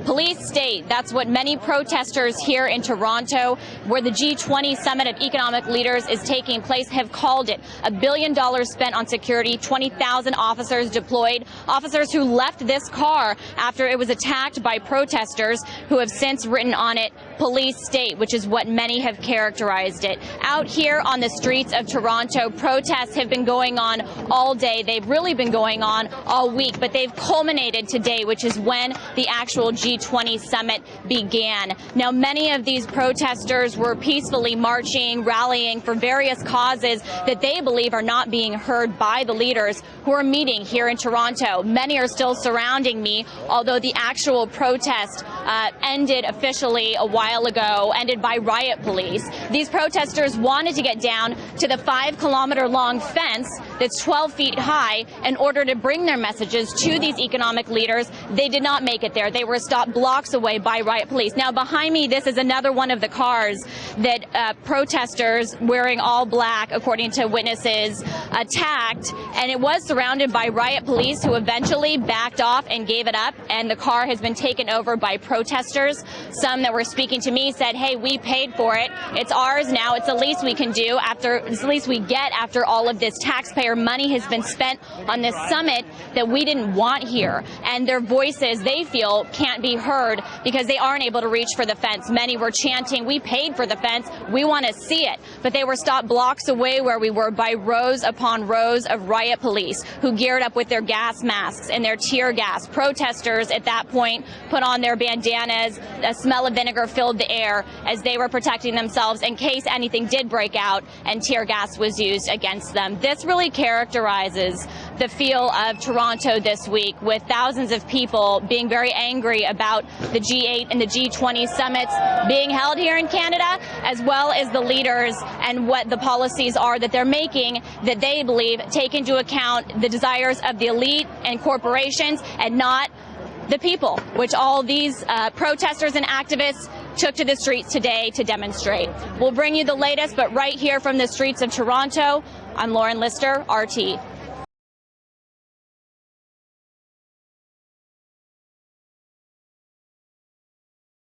Police state. That's what many protesters here in Toronto, where the G20 Summit of Economic Leaders is taking place, have called it. $1 billion spent on security, 20,000 officers deployed, officers who left this car after it was attacked by protesters who have since written on it, police state, which is what many have characterized it. Out here on the streets of Toronto, protests have been going on all day. They've really been going on all week, but they've culminated today, which is when the actual G20 summit began. Now, many of these protesters were peacefully marching, rallying for various causes that they believe are not being heard by the leaders who are meeting here in Toronto. Many are still surrounding me, although the actual protest ended officially a while ago, ended by riot police. These protesters wanted to get down to the 5-kilometer-long fence that's 12 feet high in order to bring their messages to these economic leaders. They did not make it there. They were stopped blocks away by riot police. Now, behind me, this is another one of the cars that protesters wearing all black, according to witnesses, attacked, and it was surrounded by riot police who eventually backed off and gave it up, and the car has been taken over by protesters. Some that were speaking to me said, hey, we paid for it. It's ours now. It's the least we can do it's the least we get after all of this taxpayer money has been spent on this summit that we didn't want here. And their voices, they feel, can't be heard because they aren't able to reach for the fence. Many were chanting, we paid for the fence, we want to see it. But they were stopped blocks away where we were by rows upon rows of riot police who geared up with their gas masks and their tear gas. Protesters at that point put on their bandanas. A smell of vinegar filled the air as they were protecting themselves in case anything did break out and tear gas was used against them. This really characterizes the feel of Toronto this week, with thousands of people being very angry about the G8 and the G20 summits being held here in Canada, as well as the leaders and what the policies are that they're making that they believe take into account the desires of the elite and corporations and not the people, which all these protesters and activists took to the streets today to demonstrate. We'll bring you the latest, but right here from the streets of Toronto, I'm Lauren Lister, RT.